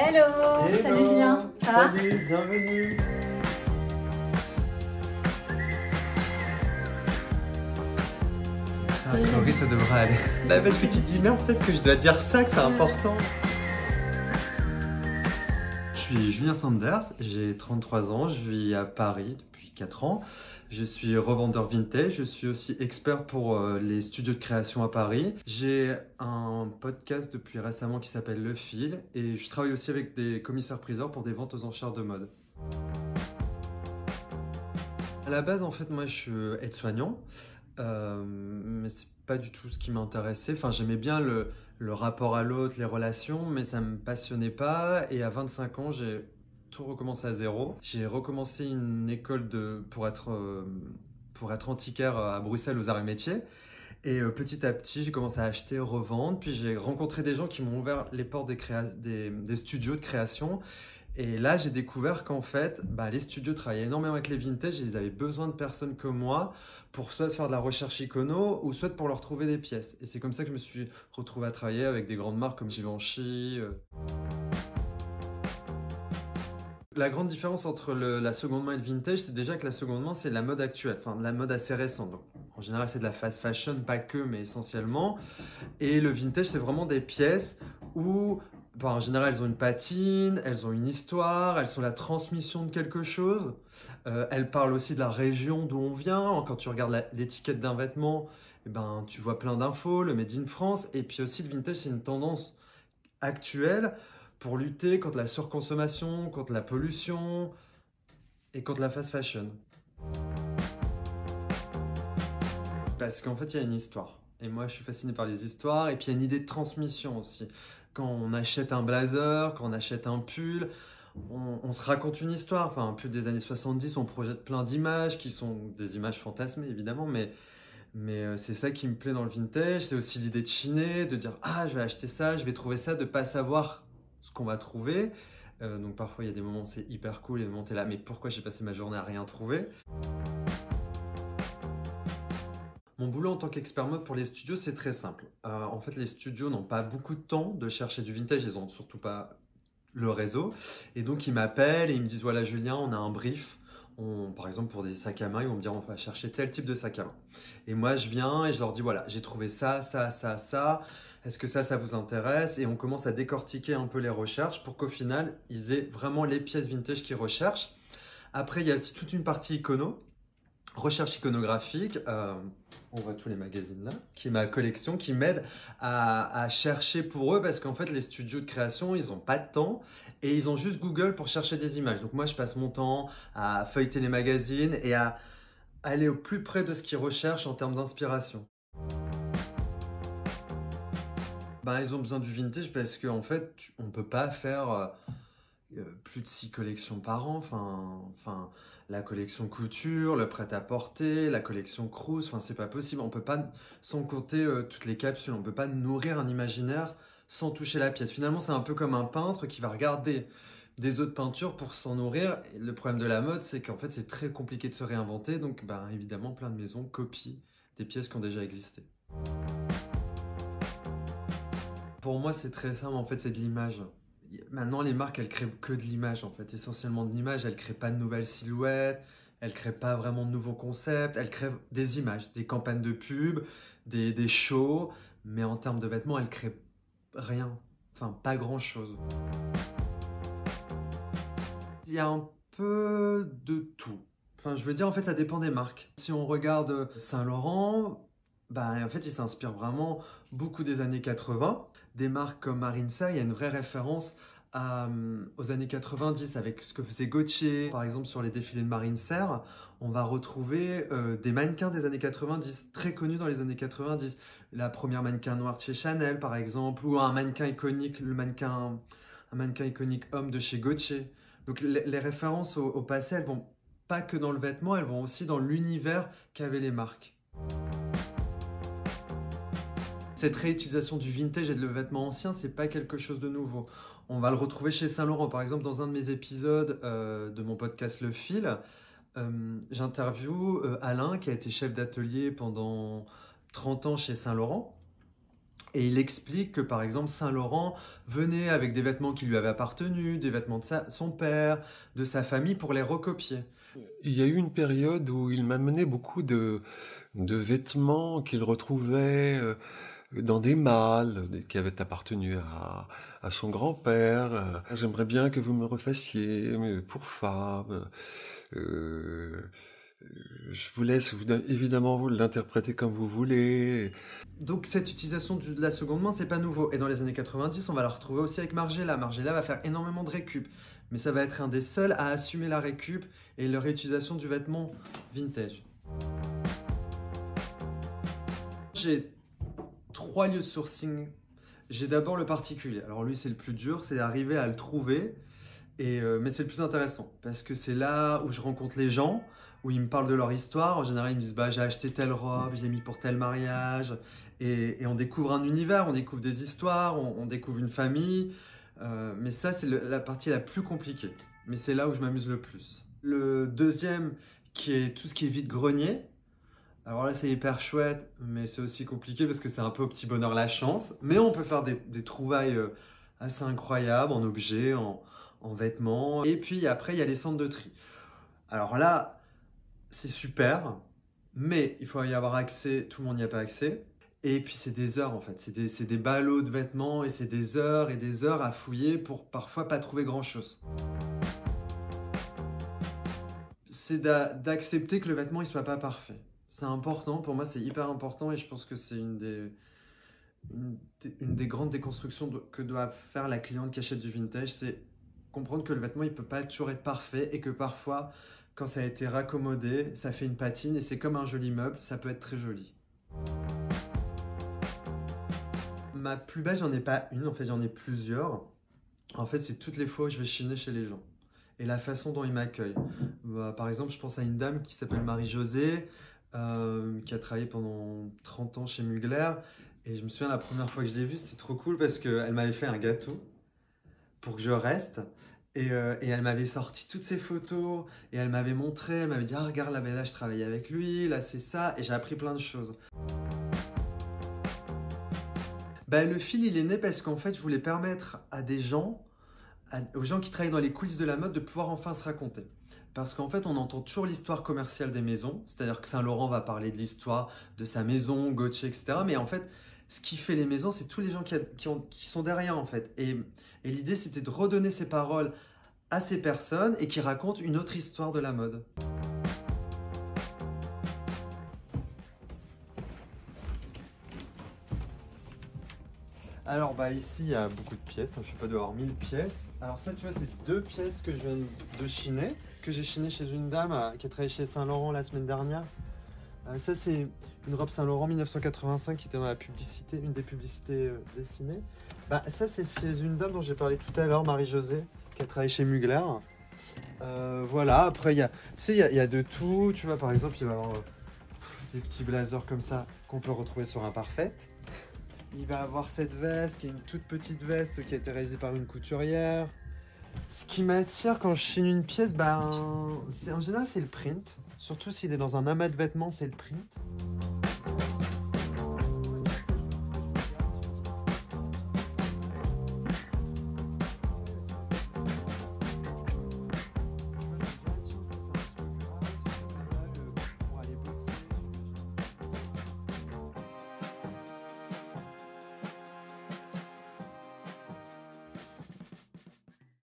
Hello, Hello. salut Julien, ça va? Salut, bienvenue. Ça, a priori, ça devrait aller. Bah, parce que tu te dis, merde, peut-être que je dois dire ça, que c'est important. Je suis Julien Sanders, j'ai 33 ans, je vis à Paris depuis 4 ans. Je suis revendeur vintage, je suis aussi expert pour les studios de création à Paris. J'ai un podcast depuis récemment qui s'appelle Le Fil et je travaille aussi avec des commissaires-priseurs pour des ventes aux enchères de mode. À la base, en fait, moi je suis aide-soignant, mais c'est pas du tout ce qui m'intéressait. Enfin, j'aimais bien le rapport à l'autre, les relations, mais ça me passionnait pas. Et à 25 ans, j'ai tout recommencé à zéro. J'ai recommencé une école pour être antiquaire à Bruxelles aux arts et métiers. Et petit à petit, j'ai commencé à acheter, revendre. Puis j'ai rencontré des gens qui m'ont ouvert les portes des studios de création. Et là, j'ai découvert qu'en fait, les studios travaillaient énormément avec les vintage et ils avaient besoin de personnes comme moi pour soit faire de la recherche icono ou soit pour leur trouver des pièces. Et c'est comme ça que je me suis retrouvé à travailler avec des grandes marques comme Givenchy. La grande différence entre la seconde main et le vintage, c'est déjà que la seconde main, c'est la mode actuelle, enfin la mode assez récente. Donc, en général, c'est de la fast fashion, pas que, mais essentiellement. Et le vintage, c'est vraiment des pièces où, en général, elles ont une patine, elles ont une histoire, elles sont la transmission de quelque chose. Elles parlent aussi de la région d'où on vient. Quand tu regardes l'étiquette d'un vêtement, tu vois plein d'infos, le Made in France. Et puis aussi, le vintage, c'est une tendance actuelle pour lutter contre la surconsommation, contre la pollution et contre la fast fashion. Parce qu'en fait, il y a une histoire. Et moi, je suis fasciné par les histoires. Et puis, il y a une idée de transmission aussi. Quand on achète un blazer, quand on achète un pull, on se raconte une histoire. Enfin, un pull des années 70, on projette plein d'images qui sont des images fantasmées, évidemment. Mais c'est ça qui me plaît dans le vintage. C'est aussi l'idée de chiner, de dire « Ah, je vais acheter ça, je vais trouver ça », de ne pas savoir ce qu'on va trouver. Donc, parfois, il y a des moments où c'est hyper cool et des moments où tu es là « Mais pourquoi j'ai passé ma journée à rien trouver ?» Mon boulot en tant qu'expert mode pour les studios, c'est très simple. En fait, les studios n'ont pas beaucoup de temps de chercher du vintage, ils n'ont surtout pas le réseau. Et donc, ils m'appellent et ils me disent, voilà Julien, on a un brief. Par exemple, pour des sacs à main, ils vont me dire, on va chercher tel type de sac à main. Et moi, je viens et je leur dis, voilà, j'ai trouvé ça, ça, ça, ça. Est-ce que ça vous intéresse? Et on commence à décortiquer un peu les recherches pour qu'au final, ils aient vraiment les pièces vintage qu'ils recherchent. Après, il y a aussi toute une partie icono, recherche iconographique. On voit tous les magazines là, qui est ma collection, qui m'aide à chercher pour eux parce qu'en fait, les studios de création, ils n'ont pas de temps et ils ont juste Google pour chercher des images. Donc moi, je passe mon temps à feuilleter les magazines et à aller au plus près de ce qu'ils recherchent en termes d'inspiration. Ils ont besoin du vintage parce qu'en fait, on ne peut pas faire plus de 6 collections par an. Enfin, la collection couture, le prêt-à-porter, la collection Crous, c'est pas possible. On peut pas, sans compter toutes les capsules, on peut pas nourrir un imaginaire sans toucher la pièce. Finalement, c'est un peu comme un peintre qui va regarder des autres peintures pour s'en nourrir. Et le problème de la mode, c'est qu'en fait, c'est très compliqué de se réinventer. Donc, évidemment, plein de maisons copient des pièces qui ont déjà existé. Pour moi, c'est très simple, en fait, c'est de l'image. Maintenant, les marques, elles créent que de l'image, en fait, essentiellement de l'image. Elles ne créent pas de nouvelles silhouettes, elles ne créent pas vraiment de nouveaux concepts, elles créent des images, des campagnes de pub, des shows, mais en termes de vêtements, elles ne créent rien, enfin, pas grand-chose. Il y a un peu de tout. Enfin, je veux dire, en fait, ça dépend des marques. Si on regarde Saint-Laurent, en fait, il s'inspire vraiment beaucoup des années 80. Des marques comme Marinsa, il y a une vraie référence aux années 90 avec ce que faisait Gaultier. Par exemple, sur les défilés de Marine Serre, on va retrouver des mannequins des années 90, très connus dans les années 90. La première mannequin noire de chez Chanel, par exemple, ou un mannequin iconique, un mannequin iconique homme de chez Gaultier. Donc les références au passé, elles vont pas que dans le vêtement, elles vont aussi dans l'univers qu'avaient les marques. Cette réutilisation du vintage et de le vêtement ancien, c'est pas quelque chose de nouveau. On va le retrouver chez Saint-Laurent. Par exemple, dans un de mes épisodes de mon podcast Le Fil, j'interviewe Alain, qui a été chef d'atelier pendant 30 ans chez Saint-Laurent. Et il explique que par exemple Saint-Laurent venait avec des vêtements qui lui avaient appartenu, des vêtements de son père, de sa famille pour les recopier. Il y a eu une période où il m'amenait beaucoup de vêtements qu'il retrouvait dans des malles qui avaient appartenu à son grand-père. J'aimerais bien que vous me refassiez mais pour femme. Euh, je vous laisse évidemment vous l'interpréter comme vous voulez. Donc cette utilisation de la seconde main, c'est pas nouveau. Et dans les années 90, on va la retrouver aussi avec Margiela. Margiela va faire énormément de récup. Mais ça va être un des seuls à assumer la récup et la réutilisation du vêtement vintage. J'ai 3 lieux de sourcing. J'ai d'abord le particulier. Alors lui, c'est le plus dur, c'est d'arriver à le trouver. Mais c'est le plus intéressant parce que c'est là où je rencontre les gens, où ils me parlent de leur histoire. En général, ils me disent bah, j'ai acheté telle robe, je l'ai mis pour tel mariage. Et on découvre un univers, on découvre des histoires, on découvre une famille. Mais ça, c'est la partie la plus compliquée. Mais c'est là où je m'amuse le plus. Le deuxième, qui est tout ce qui est vide-grenier. Alors là, c'est hyper chouette, mais c'est aussi compliqué parce que c'est un peu au petit bonheur la chance. Mais on peut faire des trouvailles assez incroyables en objets, en vêtements. Et puis après, il y a les centres de tri. Alors là, c'est super, mais il faut y avoir accès, tout le monde n'y a pas accès. Et puis c'est des heures en fait, c'est des ballots de vêtements et c'est des heures et des heures à fouiller pour parfois pas trouver grand chose. C'est d'accepter que le vêtement il soit pas parfait. C'est important, pour moi c'est hyper important et je pense que c'est une des grandes déconstructions que doit faire la cliente qui achète du vintage, c'est comprendre que le vêtement il peut pas toujours être parfait et que parfois quand ça a été raccommodé, ça fait une patine et c'est comme un joli meuble, ça peut être très joli. Ma plus belle, j'en ai pas une, en fait j'en ai plusieurs. En fait, c'est toutes les fois où je vais chiner chez les gens et la façon dont ils m'accueillent. Par exemple, je pense à une dame qui s'appelle Marie-Josée, qui a travaillé pendant 30 ans chez Mugler. Et je me souviens, la première fois que je l'ai vue, c'était trop cool parce qu'elle m'avait fait un gâteau pour que je reste. Et elle m'avait sorti toutes ses photos et elle m'avait montré, elle m'avait dit ah, regarde là, je travaillais avec lui, là c'est ça. Et j'ai appris plein de choses. Ben, le fil, il est né parce qu'en fait, je voulais permettre à des gens, aux gens qui travaillent dans les coulisses de la mode, de pouvoir enfin se raconter. Parce qu'en fait, on entend toujours l'histoire commerciale des maisons, c'est-à-dire que Saint-Laurent va parler de l'histoire de sa maison, Gauthier, etc. Mais en fait, ce qui fait les maisons, c'est tous les gens qui sont derrière, en fait. Et l'idée, c'était de redonner ces paroles à ces personnes et qui racontent une autre histoire de la mode. Alors bah ici il y a beaucoup de pièces, je sais pas, doit y avoir 1000 pièces. Alors ça tu vois c'est 2 pièces que je viens de chiner, que j'ai chiné chez une dame qui a travaillé chez Saint-Laurent la semaine dernière. Ça c'est une robe Saint-Laurent 1985 qui était dans la publicité, une des publicités dessinées. Bah ça c'est chez une dame dont j'ai parlé tout à l'heure, Marie-Josée, qui a travaillé chez Mugler. Voilà, après il y a, tu sais, il y a de tout, tu vois par exemple il va y avoir des petits blazers comme ça qu'on peut retrouver sur Imparfaite. Il va avoir cette veste qui est une toute petite veste qui a été réalisée par une couturière. Ce qui m'attire quand je chine une pièce, en général c'est le print. Surtout s'il est dans un amas de vêtements, c'est le print.